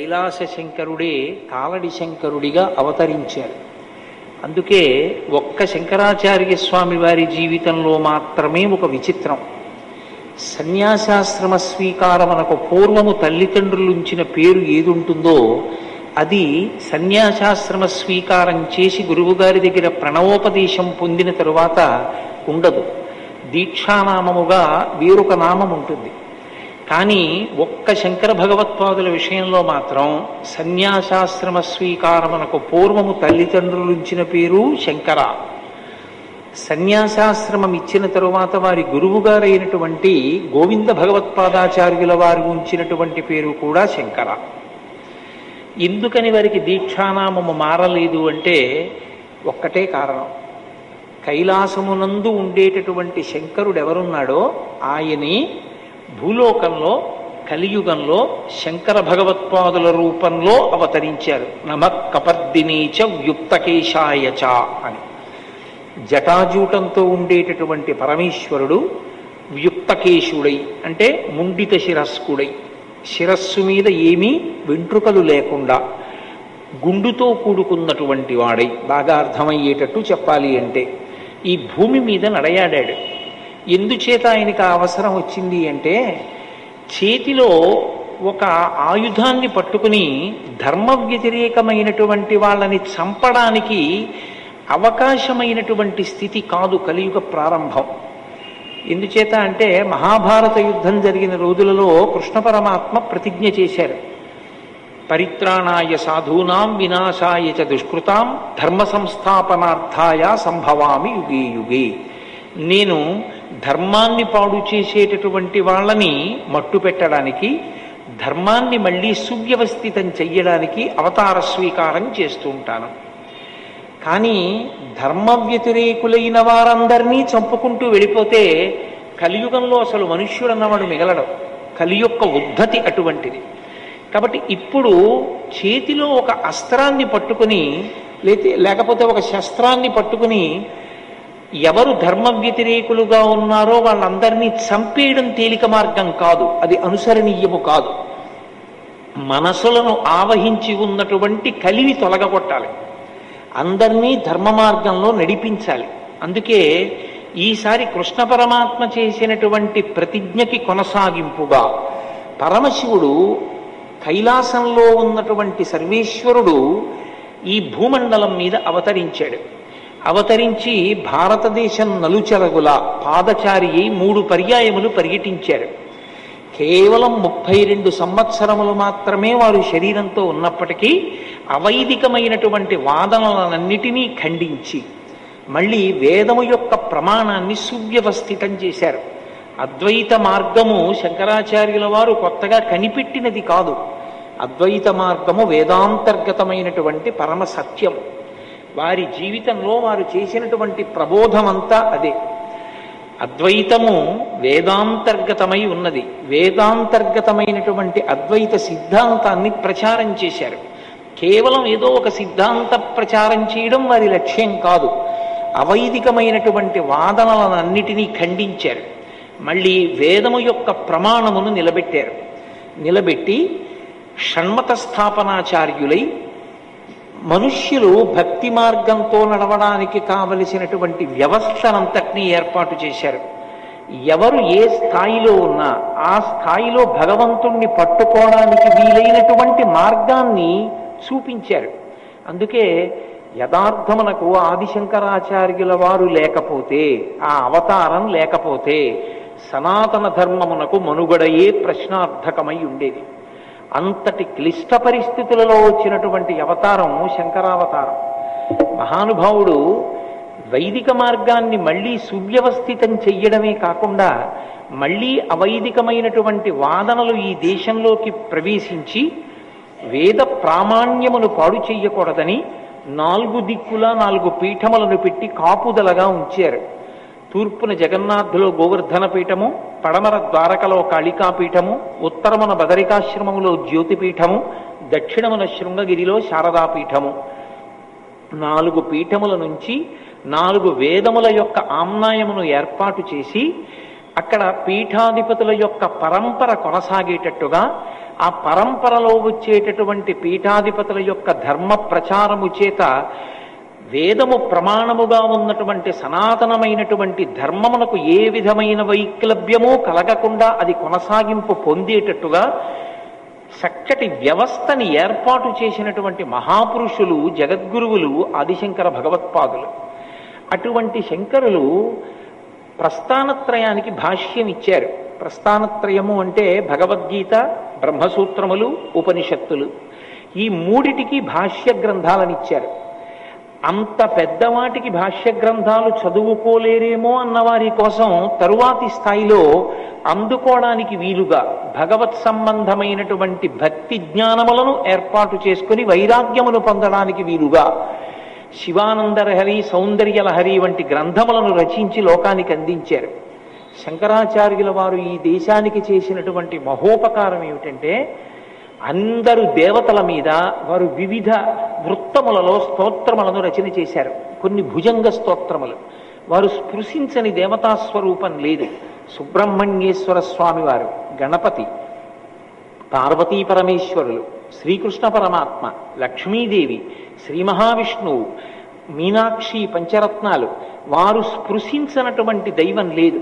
కైలాస శంకరుడే కాలడి శంకరుడిగా అవతరించారు. అందుకే ఒక్క శంకరాచార్య స్వామి వారి జీవితంలో మాత్రమే ఒక విచిత్రం. సన్యాసాశ్రమ స్వీకారమునకు పూర్వము తల్లిదండ్రులుంచిన పేరు ఏదుంటుందో అది సన్యాసాశ్రమ స్వీకారం చేసి గురువుగారి దగ్గర ప్రణవోపదేశం పొందిన తరువాత ఉండదు. దీక్షానామముగా వేరొక నామం ఉంటుంది. కానీ ఒక్క శంకర భగవత్పాదుల విషయంలో మాత్రం సన్యాసాశ్రమ స్వీకారమునకు పూర్వము తల్లిదండ్రులుంచిన పేరు శంకర. సన్యాసాశ్రమం ఇచ్చిన తరువాత వారి గురువుగారైనటువంటి గోవింద భగవత్పాదాచార్యుల వారు ఉంచినటువంటి పేరు కూడా శంకర. ఎందుకని వారికి దీక్షానామము మారలేదు అంటే ఒక్కటే కారణం. కైలాసమునందు ఉండేటటువంటి శంకరుడు ఎవరున్నాడో ఆయనే భూలోకంలో కలియుగంలో శంకర భగవత్పాదుల రూపంలో అవతరించారు. నమః కపర్దినీచ వ్యుక్తకేశాయచ అని. జటాజూటంతో ఉండేటటువంటి పరమేశ్వరుడు వ్యుక్తకేశుడై అంటే ముండిత శిరస్కుడై, శిరస్సు మీద ఏమీ వెంట్రుకలు లేకుండా గుండుతో కూడుకున్నటువంటి వాడై, బాగా అర్థమయ్యేటట్టు చెప్పాలి అంటే ఈ భూమి మీద నడయాడాడు. ఎందుచేత ఆయనకు ఆ అవసరం వచ్చింది అంటే చేతిలో ఒక ఆయుధాన్ని పట్టుకుని ధర్మ వ్యతిరేకమైనటువంటి వాళ్ళని చంపడానికి అవకాశమైనటువంటి స్థితి కాదు కలియుగ ప్రారంభం. ఎందుచేత అంటే మహాభారత యుద్ధం జరిగిన రోజులలో కృష్ణ పరమాత్మ ప్రతిజ్ఞ చేశారు. పరిత్రాణాయ సాధూనాం వినాశాయ చ దుష్కృతాం ధర్మ సంస్థాపనార్థాయ సంభవామి యుగే యుగే. నేను ధర్మాన్ని పాడు చేసేటటువంటి వాళ్ళని మట్టు పెట్టడానికి, ధర్మాన్ని మళ్ళీ సువ్యవస్థితం చెయ్యడానికి అవతార స్వీకారం చేస్తూ ఉంటాను. కానీ ధర్మ వ్యతిరేకులైన వారందరినీ చంపుకుంటూ వెళ్ళిపోతే కలియుగంలో అసలు మనుష్యుడన్నవాడు మిగలడం. కలి యొక్క ఉద్ధతి అటువంటిది. కాబట్టి ఇప్పుడు చేతిలో ఒక అస్త్రాన్ని పట్టుకుని లేకపోతే ఒక శస్త్రాన్ని పట్టుకుని ఎవరు ధర్మ వ్యతిరేకులుగా ఉన్నారో వాళ్ళందరినీ చంపేయడం తేలిక మార్గం కాదు, అది అనుసరణీయము కాదు. మనసులను ఆవహించి ఉన్నటువంటి కలివి తొలగగొట్టాలి, అందరినీ ధర్మ మార్గంలో నడిపించాలి. అందుకే ఈసారి కృష్ణ పరమాత్మ చేసినటువంటి ప్రతిజ్ఞకి కొనసాగింపుగా పరమశివుడు కైలాసంలో ఉన్నటువంటి సర్వేశ్వరుడు ఈ భూమండలం మీద అవతరించాడు. అవతరించి భారతదేశం నలుచెరగుల పాదచారి 3 పర్యాయములు పర్యటించారు. కేవలం 32 సంవత్సరములు మాత్రమే వారు శరీరంతో ఉన్నప్పటికీ అవైదికమైనటువంటి వాదనలన్నిటినీ ఖండించి మళ్ళీ వేదము యొక్క ప్రమాణాన్ని సువ్యవస్థితం చేశారు. అద్వైత మార్గము శంకరాచార్యుల వారు కొత్తగా కనిపెట్టినది కాదు. అద్వైత మార్గము వేదాంతర్గతమైనటువంటి పరమ సత్యం. వారి జీవితంలో వారు చేసినటువంటి ప్రబోధమంతా అదే. అద్వైతము వేదాంతర్గతమై ఉన్నది. వేదాంతర్గతమైనటువంటి అద్వైత సిద్ధాంతాన్ని ప్రచారం చేశారు. కేవలం ఏదో ఒక సిద్ధాంత ప్రచారం చేయడం వారి లక్ష్యం కాదు. అవైదికమైనటువంటి వాదనలన్నిటినీ ఖండించారు. మళ్ళీ వేదము యొక్క ప్రమాణమును నిలబెట్టారు. నిలబెట్టి షణ్మత స్థాపనాచార్యులై మనుష్యులు భక్తి మార్గంతో నడవడానికి కావలసినటువంటి వ్యవస్థనంతటినీ ఏర్పాటు చేశారు. ఎవరు ఏ స్థాయిలో ఉన్నా ఆ స్థాయిలో భగవంతుణ్ణి పట్టుకోవడానికి వీలైనటువంటి మార్గాన్ని చూపించారు. అందుకే యథార్థమునకు ఆదిశంకరాచార్యుల వారు లేకపోతే, ఆ అవతారం లేకపోతే సనాతన ధర్మమునకు మనుగడయే ప్రశ్నార్థకమై ఉండేది. అంతటి క్లిష్ట పరిస్థితులలో వచ్చినటువంటి అవతారం శంకరావతారం. మహానుభావుడు వైదిక మార్గాన్ని మళ్ళీ సువ్యవస్థితం చెయ్యడమే కాకుండా మళ్ళీ అవైదికమైనటువంటి వాదనలు ఈ దేశంలోకి ప్రవేశించి వేద ప్రామాణ్యమును పాడు చెయ్యకూడదని 4 దిక్కులా 4 పీఠములను పెట్టి కాపుదలగా ఉంచారు. తూర్పున జగన్నాథులో గోవర్ధన పీఠము, పడమర ద్వారకలో కాళికాపీఠము, ఉత్తరమున బదరికాశ్రమములో జ్యోతిపీఠము, దక్షిణమున శృంగగిరిలో శారదాపీఠము. 4 పీఠముల నుంచి 4 వేదముల యొక్క ఆమ్నాయమును ఏర్పాటు చేసి అక్కడ పీఠాధిపతుల యొక్క పరంపర కొనసాగేటట్టుగా ఆ పరంపరలో వచ్చేటటువంటి పీఠాధిపతుల యొక్క ధర్మ ప్రచారము చేత వేదము ప్రమాణముగా ఉన్నటువంటి సనాతనమైనటువంటి ధర్మమునకు ఏ విధమైన వైక్లభ్యమూ కలగకుండా అది కొనసాగింపు పొందేటట్టుగా చక్కటి వ్యవస్థని ఏర్పాటు చేసినటువంటి మహాపురుషులు జగద్గురువులు ఆదిశంకర భగవత్పాదులు. అటువంటి శంకరులు ప్రస్థానత్రయానికి భాష్యం ఇచ్చారు. ప్రస్థానత్రయము అంటే భగవద్గీత, బ్రహ్మసూత్రములు, ఉపనిషత్తులు, ఈ మూడిటికి భాష్య గ్రంథాలను ఇచ్చారు. అంత పెద్దవాటికి భాష్య గ్రంథాలు చదువుకోలేరేమో అన్నవారి కోసం తరువాతి స్థాయిలో అందుకోవడానికి వీలుగా భగవత్ సంబంధమైనటువంటి భక్తి జ్ఞానములను ఏర్పాటు చేసుకుని వైరాగ్యమును పొందడానికి వీలుగా శివానందలహరి, సౌందర్యలహరి వంటి గ్రంథములను రచించి లోకానికి అందించారు. శంకరాచార్యుల వారు ఈ దేశానికి చేసినటువంటి మహోపకారం ఏమిటంటే, అందరు దేవతల మీద వారు వివిధ వృత్తములలో స్తోత్రములను రచన చేశారు. కొన్ని భుజంగ స్తోత్రములు, వారు స్పృశించని దేవతాస్వరూపం లేదు. సుబ్రహ్మణ్యేశ్వర స్వామి వారు, గణపతి, పార్వతీ పరమేశ్వరులు, శ్రీకృష్ణ పరమాత్మ, లక్ష్మీదేవి, శ్రీ మహావిష్ణువు, మీనాక్షి, పంచరత్నాలు, వారు స్పృశించినటువంటి దైవం లేదు.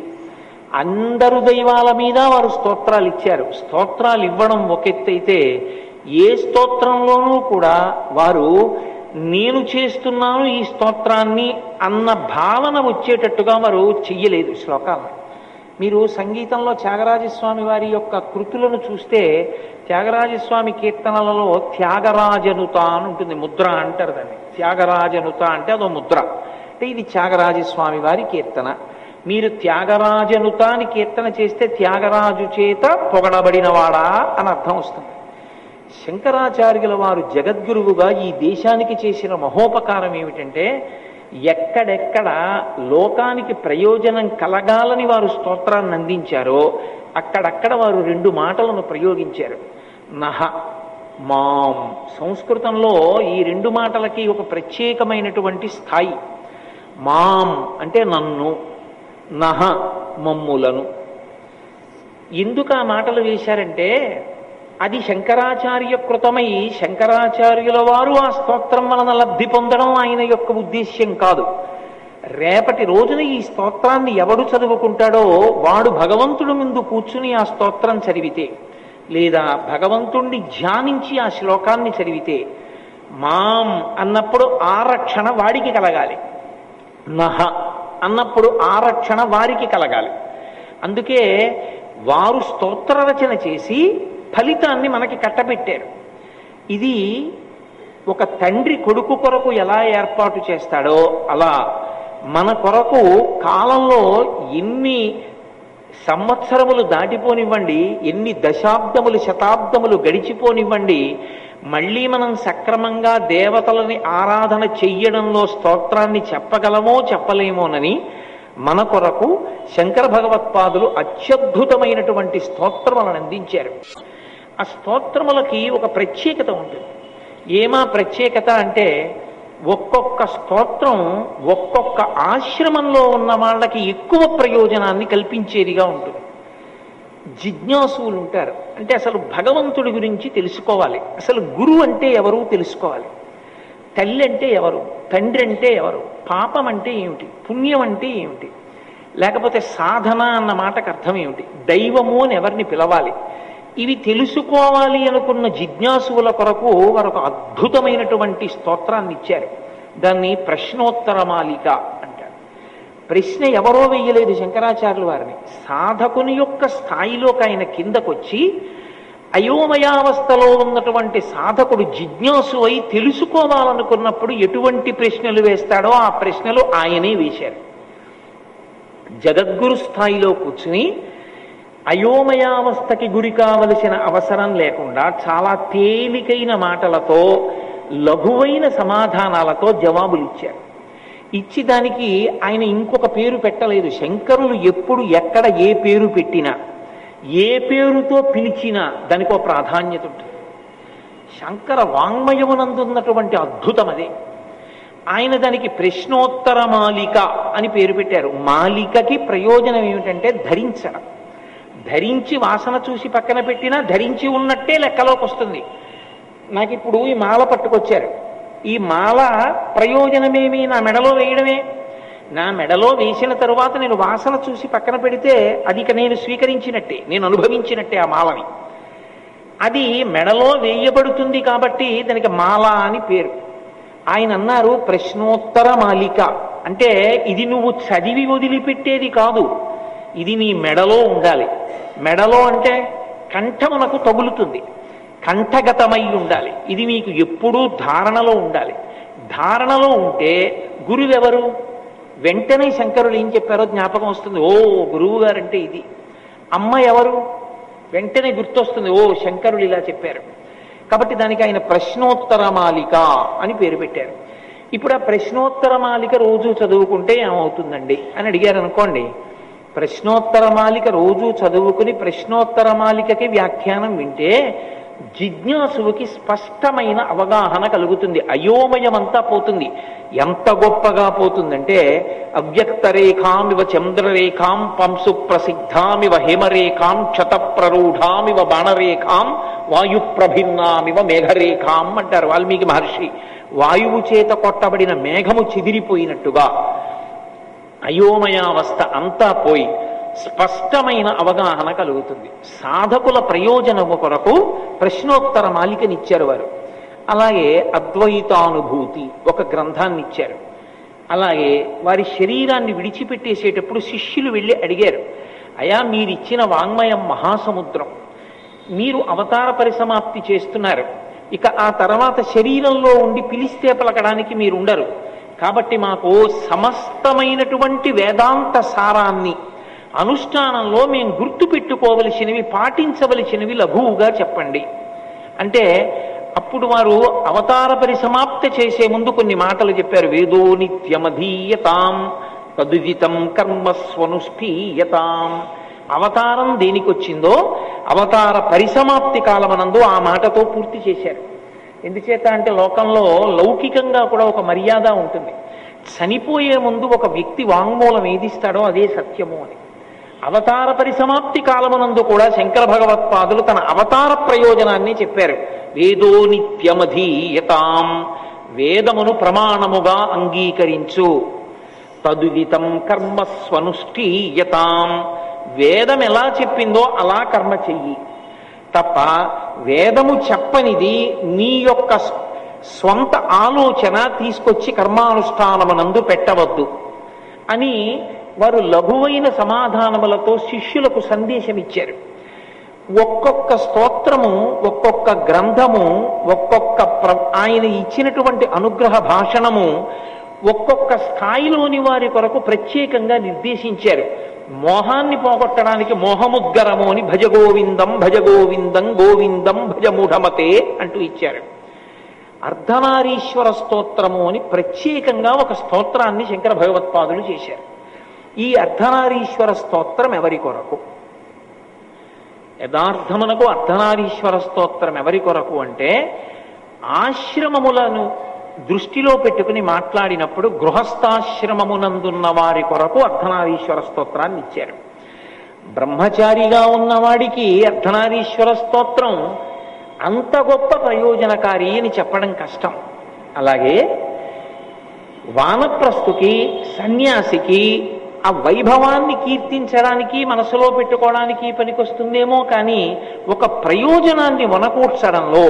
అందరు దైవాల మీద వారు స్తోత్రాలు ఇచ్చారు. స్తోత్రాలు ఇవ్వడం ఒక ఎత్తైతే, ఏ స్తోత్రంలోనూ కూడా వారు నేను చేస్తున్నాను ఈ స్తోత్రాన్ని అన్న భావన వచ్చేటట్టుగా వారు చెయ్యలేదు శ్లోకాలను. మీరు సంగీతంలో త్యాగరాజస్వామి వారి యొక్క కృతులను చూస్తే, త్యాగరాజస్వామి కీర్తనలలో త్యాగరాజనుత అని ఉంటుంది, ముద్ర అంటారు దాన్ని. త్యాగరాజనుత అంటే అదో ముద్ర. అంటే ఇది త్యాగరాజస్వామి వారి కీర్తన. మీరు త్యాగరాజనుత అని కీర్తన చేస్తే త్యాగరాజు చేత పొగడబడినవాడా అని అర్థం వస్తుంది. శంకరాచార్యుల వారు జగద్గురువుగా ఈ దేశానికి చేసిన మహోపకారం ఏమిటంటే, ఎక్కడెక్కడ లోకానికి ప్రయోజనం కలగాలని వారు స్తోత్రాన్ని అందించారో అక్కడక్కడ వారు రెండు మాటలను ప్రయోగించారు. నహ, మాం. సంస్కృతంలో ఈ రెండు మాటలకి ఒక ప్రత్యేకమైనటువంటి స్థాయి. మాం అంటే నన్ను, నహ మమ్ములను. ఎందుకు ఆ మాటలు వేశారంటే, అది శంకరాచార్య కృతమై శంకరాచార్యుల వారు ఆ స్తోత్రం వలన లబ్ధి పొందడం ఆయన యొక్క ఉద్దేశ్యం కాదు. రేపటి రోజున ఈ స్తోత్రాన్ని ఎవడు చదువుకుంటాడో వాడు భగవంతుడి ముందు కూర్చుని ఆ స్తోత్రం చదివితే, లేదా భగవంతుణ్ణి ధ్యానించి ఆ శ్లోకాన్ని చదివితే, మాం అన్నప్పుడు ఆ రక్షణ వాడికి కలగాలి, నహ అన్నప్పుడు ఆ రక్షణ వారికి కలగాలి. అందుకే వారు స్తోత్ర రచన చేసి ఫలితాన్ని మనకి కట్టబెట్టారు. ఇది ఒక తండ్రి కొడుకు కొరకు ఎలా ఏర్పాటు చేస్తాడో అలా మన కొరకు కాలంలో ఎన్ని సంవత్సరములు దాటిపోనివ్వండి, ఎన్ని దశాబ్దములు శతాబ్దములు గడిచిపోనివ్వండి, మళ్ళీ మనం సక్రమంగా దేవతలని ఆరాధన చెయ్యడంలో స్తోత్రాన్ని చెప్పగలమో చెప్పలేమోనని మన కొరకు శంకర భగవత్పాదులు అత్యద్భుతమైనటువంటి స్తోత్రములను అందించారు. ఆ స్తోత్రములకి ఒక ప్రత్యేకత ఉంటుంది. ఏమా ప్రత్యేకత అంటే, ఒక్కొక్క స్తోత్రం ఒక్కొక్క ఆశ్రమంలో ఉన్న వాళ్ళకి ఎక్కువ ప్రయోజనాన్ని కల్పించేదిగా ఉంటుంది. జిజ్ఞాసువులు ఉంటారు, అంటే అసలు భగవంతుడి గురించి తెలుసుకోవాలి, అసలు గురువు అంటే ఎవరు తెలుసుకోవాలి, తల్లి అంటే ఎవరు, తండ్రి అంటే ఎవరు, పాపం అంటే ఏమిటి, పుణ్యం అంటే ఏమిటి, లేకపోతే సాధన అన్న మాటకు అర్థం ఏమిటి, దైవము అని ఎవరిని పిలవాలి, ఇవి తెలుసుకోవాలి అనుకున్న జిజ్ఞాసువుల కొరకు వారు ఒక అద్భుతమైనటువంటి స్తోత్రాన్ని ఇచ్చారు. దాన్ని ప్రశ్నోత్తరమాలిక అంటారు. ప్రశ్న ఎవరో వెయ్యలేదు శంకరాచార్యుల వారిని, సాధకుని యొక్క స్థాయిలోకి ఆయన కిందకొచ్చి అయోమయావస్థలో ఉన్నటువంటి సాధకుడు జిజ్ఞాసు అయి తెలుసుకోవాలనుకున్నప్పుడు ఎటువంటి ప్రశ్నలు వేస్తాడో ఆ ప్రశ్నలు ఆయనే వేశారు. జగద్గురు స్థాయిలో కూర్చుని అయోమయావస్థకి గురి కావలసిన అవసరం లేకుండా చాలా తేలికైన మాటలతో, లఘువైన సమాధానాలతో జవాబులు ఇచ్చారు. ఇచ్చి దానికి ఆయన ఇంకొక పేరు పెట్టలేదు. శంకరులు ఎప్పుడు ఎక్కడ ఏ పేరు పెట్టినా, ఏ పేరుతో పిలిచినా దానికి ఒక ప్రాధాన్యత ఉంటుంది. శంకర వాంగ్మయమునందున్నటువంటి అద్భుతం అదే. ఆయన దానికి ప్రశ్నోత్తర మాలిక అని పేరు పెట్టారు. మాలికకి ప్రయోజనం ఏమిటంటే ధరించడం. ధరించి వాసన చూసి పక్కన పెట్టినా ధరించి ఉన్నట్టే లెక్కలోకి వస్తుంది. నాకు ఇప్పుడు ఈ మాల పట్టుకొచ్చారు. ఈ మాల ప్రయోజనమేమి? నా మెడలో వేయడమే. నా మెడలో వేసిన తరువాత నేను వాసన చూసి పక్కన పెడితే అది ఇక నేను స్వీకరించినట్టే, నేను అనుభవించినట్టే ఆ మాలని. అది మెడలో వేయబడుతుంది కాబట్టి దానికి మాల అని పేరు. ఆయన అన్నారు ప్రశ్నోత్తర మాలిక అంటే ఇది నువ్వు చదివి వదిలిపెట్టేది కాదు, ఇది నీ మెడలో ఉండాలి. మెడలో అంటే కంఠమునకు తగులుతుంది, కంఠగతమై ఉండాలి. ఇది నీకు ఎప్పుడూ ధారణలో ఉండాలి. ధారణలో ఉంటే గురువెవరు? వెంటనే శంకరులు ఏం చెప్పారో జ్ఞాపకం వస్తుంది. ఓ గురువు గారంటే ఇది. అమ్మ ఎవరు? వెంటనే గుర్తొస్తుంది, ఓ శంకరులు ఇలా చెప్పారు. కాబట్టి దానికి ఆయన ప్రశ్నోత్తర మాలిక అని పేరు పెట్టారు. ఇప్పుడు ఆ ప్రశ్నోత్తర మాలిక రోజు చదువుకుంటే ఏమవుతుందండి అని అడిగారు అనుకోండి. ప్రశ్నోత్తర మాలిక రోజు చదువుకుని ప్రశ్నోత్తర మాలికకి వ్యాఖ్యానం వింటే జిజ్ఞాసువుకి స్పష్టమైన అవగాహన కలుగుతుంది. అయోమయమంతా పోతుంది. ఎంత గొప్పగా పోతుందంటే అవ్యక్తరేఖామివ చంద్రరేఖాం పంసు ప్రసిద్ధామివ హేమరేఖాం క్షతప్రరూఢామివ బాణరేఖాం వాయుప్రభిన్నామివ మేఘరేఖాం అంటారు వాల్మీకి మహర్షి. వాయువు చేత కొట్టబడిన మేఘము చెదిరిపోయినట్టుగా అయోమయావస్థ అంతా పోయి స్పష్టమైన అవగాహన కలుగుతుంది. సాధకుల ప్రయోజనము కొరకు ప్రశ్నోత్తర మాలికనిచ్చారు వారు. అలాగే అద్వైతానుభూతి ఒక గ్రంథాన్ని ఇచ్చారు. అలాగే వారి శరీరాన్ని విడిచిపెట్టేసేటప్పుడు శిష్యులు వెళ్ళి అడిగారు, అయా మీరిచ్చిన వాంగ్మయం మహాసముద్రం, మీరు అవతార పరిసమాప్తి చేస్తున్నారు, ఇక ఆ తర్వాత శరీరంలో ఉండి పిలిస్తే పలకడానికి మీరుండరు, కాబట్టి మాకు సమస్తమైనటువంటి వేదాంత సారాన్ని అనుష్ఠానంలో మేము గుర్తు పెట్టుకోవలసినవి, పాటించవలసినవి లఘువుగా చెప్పండి అంటే అప్పుడు వారు అవతార పరిసమాప్తి చేసే ముందు కొన్ని మాటలు చెప్పారు. వేదో నిత్యమధీయతాం తదుదితం కర్మస్వనుష్ఠీయతాం. అవతారం దేనికొచ్చిందో అవతార పరిసమాప్తి కాలమనందు ఆ మాటతో పూర్తి చేశారు. ఎందుచేత అంటే లోకంలో లౌకికంగా కూడా ఒక మర్యాద ఉంటుంది. చనిపోయే ముందు ఒక వ్యక్తి వాంగ్మూలం ఏదిస్తాడో అదే సత్యము అని. అవతార పరిసమాప్తి కాలమునందు కూడా శంకర భగవత్పాదులు తన అవతార ప్రయోజనాన్ని చెప్పారు. వేదో నిత్యమధీయతాం, వేదమును ప్రమాణముగా అంగీకరించు. తదుదితం కర్మస్వనుష్ఠీయతాం, వేదం ఎలా చెప్పిందో అలా కర్మ చెయ్యి తప్ప వేదము చెప్పనిది నీ యొక్క స్వంత ఆలోచన తీసుకొచ్చి కర్మానుష్ఠానమునందు పెట్టవద్దు అని వారు లఘువైన సమాధానములతో శిష్యులకు సందేశం ఇచ్చారు. ఒక్కొక్క స్తోత్రము, ఒక్కొక్క గ్రంథము, ఒక్కొక్క ఆయన ఇచ్చినటువంటి అనుగ్రహ భాషణము ఒక్కొక్క స్థాయిలోని వారి కొరకు ప్రత్యేకంగా నిర్దేశించారు. మోహాన్ని పోగొట్టడానికి మోహముద్గరము అని భజగోవిందం భజగోవిందం గోవిందం భజమూఢమతే అంటూ ఇచ్చారు. అర్ధనారీశ్వర స్తోత్రము అని ప్రత్యేకంగా ఒక స్తోత్రాన్ని శంకర భగవత్పాదులు చేశారు. ఈ అర్ధనారీశ్వర స్తోత్రం ఎవరి కొరకు? యథార్థమునకు అర్ధనారీశ్వర స్తోత్రం ఎవరి కొరకు అంటే ఆశ్రమములను దృష్టిలో పెట్టుకుని మాట్లాడినప్పుడు గృహస్థాశ్రమమునందున్న వారి కొరకు అర్ధనారీశ్వర స్తోత్రాన్ని ఇచ్చారు. బ్రహ్మచారిగా ఉన్నవాడికి అర్ధనారీశ్వర స్తోత్రం అంత గొప్ప ప్రయోజనకారి అని చెప్పడం కష్టం. అలాగే వానప్రస్థుకి, సన్యాసికి ఆ వైభవాన్ని కీర్తించడానికి, మనసులో పెట్టుకోవడానికి పనికొస్తుందేమో కానీ ఒక ప్రయోజనాన్ని వనకూర్చడంలో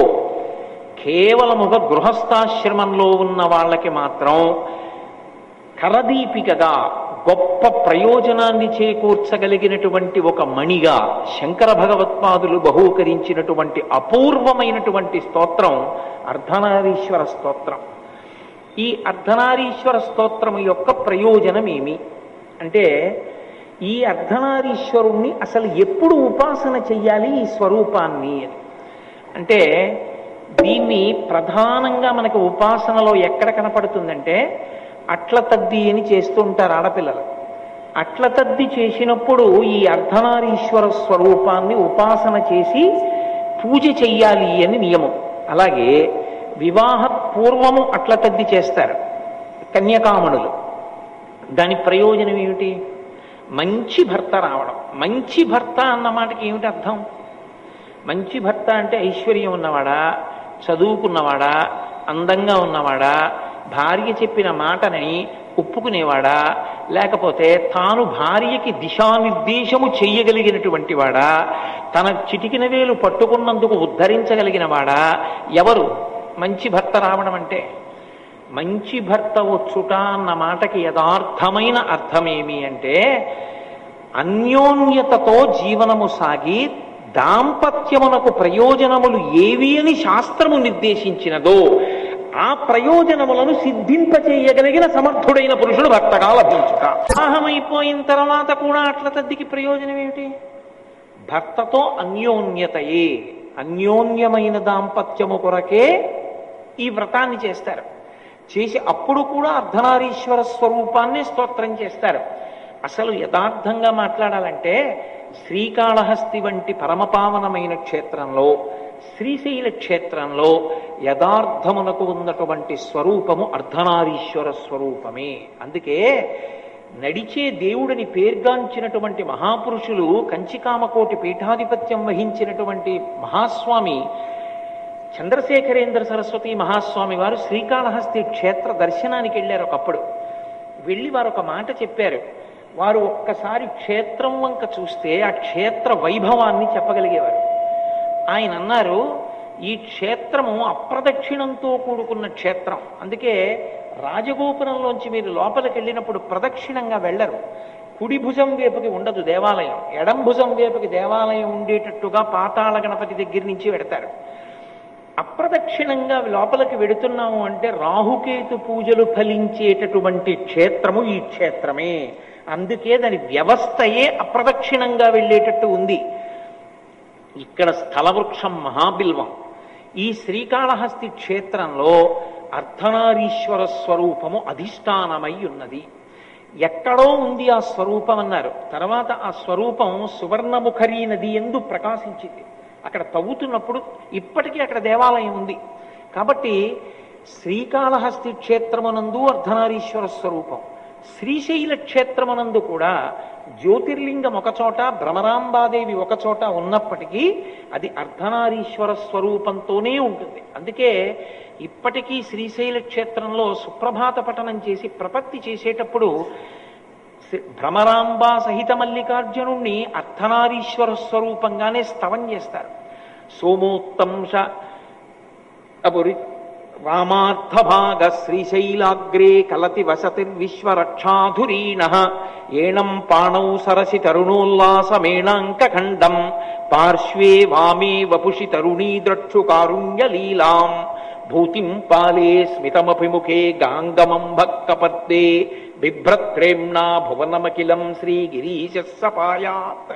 కేవలముగా గృహస్థాశ్రమంలో ఉన్న వాళ్ళకి మాత్రం కరదీపికగా గొప్ప ప్రయోజనాన్ని చేకూర్చగలిగినటువంటి ఒక మణిగా శంకర భగవత్పాదులు బహూకరించినటువంటి అపూర్వమైనటువంటి స్తోత్రం అర్ధనారీశ్వర స్తోత్రం. ఈ అర్ధనారీశ్వర స్తోత్రం యొక్క ప్రయోజనం ఏమి అంటే ఈ అర్ధనారీశ్వరుణ్ణి అసలు ఎప్పుడు ఉపాసన చెయ్యాలి ఈ స్వరూపాన్ని అని అంటే దీన్ని ప్రధానంగా మనకు ఉపాసనలో ఎక్కడ కనపడుతుందంటే అట్ల తద్ది అని చేస్తూ ఉంటారు ఆడపిల్లలు. అట్ల తద్ది చేసినప్పుడు ఈ అర్ధనారీశ్వర స్వరూపాన్ని ఉపాసన చేసి పూజ చెయ్యాలి అని నియమం. అలాగే వివాహ పూర్వము అట్ల తద్ది చేస్తారు కన్యకామణులు. దాని ప్రయోజనం ఏమిటి? మంచి భర్త రావడం. మంచి భర్త అన్న మాటకి ఏమిటి అర్థం? మంచి భర్త అంటే ఐశ్వర్యం ఉన్నవాడా, చదువుకున్నవాడా, అందంగా ఉన్నవాడా, భార్య చెప్పిన మాటని ఒప్పుకునేవాడా, లేకపోతే తాను భార్యకి దిశానిర్దేశము చెయ్యగలిగినటువంటి వాడా, తన చిటికిన వేలు పట్టుకున్నందుకు ఉద్ధరించగలిగిన వాడా? ఎవరు మంచి భర్త రావడం అంటే? మంచి భర్త వచ్చుట అన్న మాటకి యథార్థమైన అర్థమేమి అంటే, అన్యోన్యతతో జీవనము సాగి దాంపత్యమునకు ప్రయోజనములు ఏవి అని శాస్త్రము నిర్దేశించినదో ఆ ప్రయోజనములను సిద్ధింపచేయగలిగిన సమర్థుడైన పురుషుడు భర్తగా లభించుట. వివాహమైపోయిన తర్వాత కూడా అట్ల తద్దికి ప్రయోజనం ఏమిటి? భర్తతో అన్యోన్యతయే, అన్యోన్యమైన దాంపత్యము కొరకే ఈ వ్రతాన్ని చేస్తారు. చేసి అప్పుడు కూడా అర్ధనారీశ్వర స్వరూపాన్ని స్తోత్రం చేస్తారు. అసలు యథార్థంగా మాట్లాడాలంటే శ్రీకాళహస్తి వంటి పరమపావనమైన క్షేత్రంలో, శ్రీశైల క్షేత్రంలో యథార్థమునకు ఉన్నటువంటి స్వరూపము అర్ధనారీశ్వర స్వరూపమే. అందుకే నడిచే దేవుడిని పేర్గాంచినటువంటి మహాపురుషులు, కంచికామకోటి పీఠాధిపత్యం వహించినటువంటి మహాస్వామి చంద్రశేఖరేంద్ర సరస్వతి మహాస్వామి వారు శ్రీకాళహస్తి క్షేత్ర దర్శనానికి వెళ్ళారు. ఒకప్పుడు వెళ్ళి వారు ఒక మాట చెప్పారు. వారు ఒక్కసారి క్షేత్రం వంక చూస్తే ఆ క్షేత్ర వైభవాన్ని చెప్పగలిగేవారు. ఆయన అన్నారు, ఈ క్షేత్రము అప్రదక్షిణంతో కూడుకున్న క్షేత్రం. అందుకే రాజగోపురంలోంచి మీరు లోపలికి వెళ్ళినప్పుడు ప్రదక్షిణంగా వెళ్ళరు. కుడి భుజం వైపుకి ఉండదు దేవాలయం, ఎడం భుజం వైపుకి దేవాలయం ఉండేటట్టుగా పాతాళ గణపతి దగ్గర నుంచి వెడతారు. అప్రదక్షిణంగా లోపలికి వెడుతున్నాము అంటే రాహుకేతు పూజలు ఫలించేటటువంటి క్షేత్రము ఈ క్షేత్రమే. అందుకే దాని వ్యవస్థయే అప్రదక్షిణంగా వెళ్ళేటట్టు ఉంది. ఇక్కడ స్థలవృక్షం మహాబిల్వం. ఈ శ్రీకాళహస్తి క్షేత్రంలో అర్ధనారీశ్వర స్వరూపము అధిష్టానమై ఉన్నది. ఎక్కడో ఉంది ఆ స్వరూపం అన్నారు. తర్వాత ఆ స్వరూపం సువర్ణముఖరీ నది యందు ప్రకాశించింది. అక్కడ తవ్వుతున్నప్పుడు ఇప్పటికీ అక్కడ దేవాలయం ఉంది. కాబట్టి శ్రీకాళహస్తి క్షేత్రమునందు అర్ధనారీశ్వర స్వరూపం, శ్రీశైల క్షేత్రమునందు కూడా జ్యోతిర్లింగం ఒకచోట, భ్రమరాంబాదేవి ఒకచోట ఉన్నప్పటికీ అది అర్ధనారీశ్వర స్వరూపంతోనే ఉంటుంది. అందుకే ఇప్పటికీ శ్రీశైల క్షేత్రంలో సుప్రభాత పఠనం చేసి ప్రపత్తి చేసేటప్పుడు భ్రమరాంబా సహిత మల్లికార్జునుణ్ణి అర్ధనారీశ్వర స్వరూపంగానే స్తవం చేస్తారు. సోమోత్తంశ అపురి రామార్థభాగ శ్రీశైలాగ్రే కలతి వసతిర్విశ్వరక్షాధురీణ ఏణం పాణౌ సరసి తరుణోల్లాసమేణాంకఖండం పార్శ్వే వామే వపుషి తరుణీ ద్రక్షు కారుణ్యలీలాం భూతిం పాలే స్మితమభిముఖే గాంగమం భక్తపద్దే బిభ్రత్రేమ్నా భువనమఖిలం శ్రీగిరీశ సపాయాత్.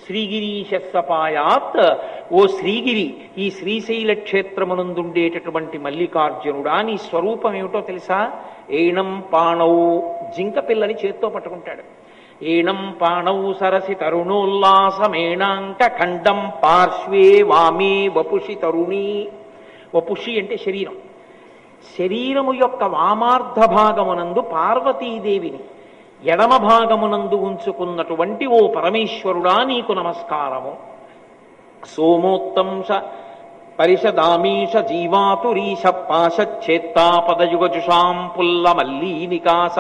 శ్రీగిరీశ సపాయాత్, ఓ శ్రీగిరి, ఈ శ్రీశైల క్షేత్రమునందుండేటటువంటి మల్లికార్జునుడా, నీ స్వరూపం ఏమిటో తెలుసా? ఏణం పాణౌ, జింక పిల్లని చేత్తో పట్టుకుంటాడు. ఏణం పాణౌ సరసి తరుణోల్లాసమేణాంక ఖండం పార్శ్వే వామే వపుషి తరుణీ. వపుషి అంటే శరీరం. శరీరము యొక్క వామార్ధ భాగమునందు పార్వతీదేవిని, ఎడమ భాగమునందు ఉంచుకున్నటువంటి ఓ పరమేశ్వరుడా నీకు నమస్కారము. సోమోత్తంశ పరిషదామీష జీవాతురీశ పాశచ్ఛేత్తాపదయుగజుషాం పుల్ల మల్లీనికాస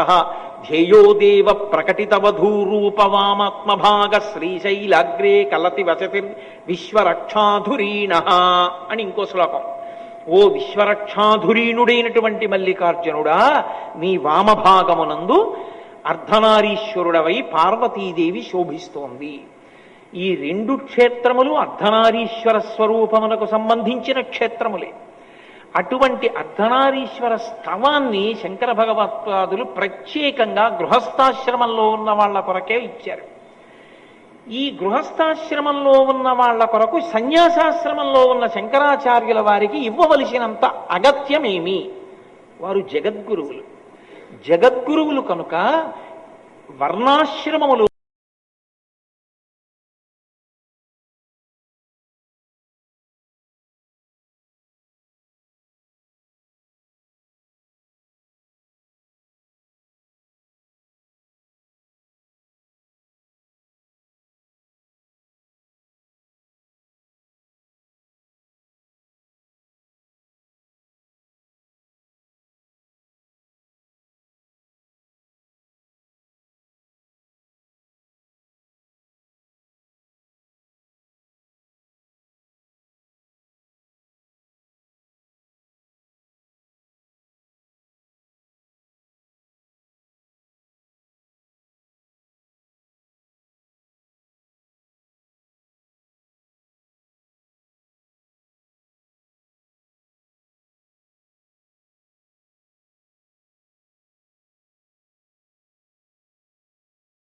ధ్యేయో దేవ ప్రకటితవధూరూపవామాత్మభాగ శ్రీశైలాగ్రే కలతి వసతిర్ విశ్వరక్షాధురీణ అని ఇంకో శ్లోకం. ఓ విశ్వరక్షాధురీనుడైనటువంటి మల్లికార్జునుడా, నీ వామభాగమునందు అర్ధనారీశ్వరుడవై పార్వతీదేవి శోభిస్తోంది. ఈ రెండు క్షేత్రములు అర్ధనారీశ్వర స్వరూపమునకు సంబంధించిన క్షేత్రములే. అటువంటి అర్ధనారీశ్వర స్తవాన్ని శంకర భగవత్పాదులు ప్రత్యేకంగా గృహస్థాశ్రమంలో ఉన్న వాళ్ళ కొరకే ఇచ్చారు. ఈ గృహస్థాశ్రమంలో ఉన్న వాళ్ళ కొరకు సన్యాసాశ్రమంలో ఉన్న శంకరాచార్యుల వారికి ఇవ్వవలసినంత అగత్యమేమి? వారు జగద్గురువులు. జగద్గురువులు కనుక వర్ణాశ్రమములు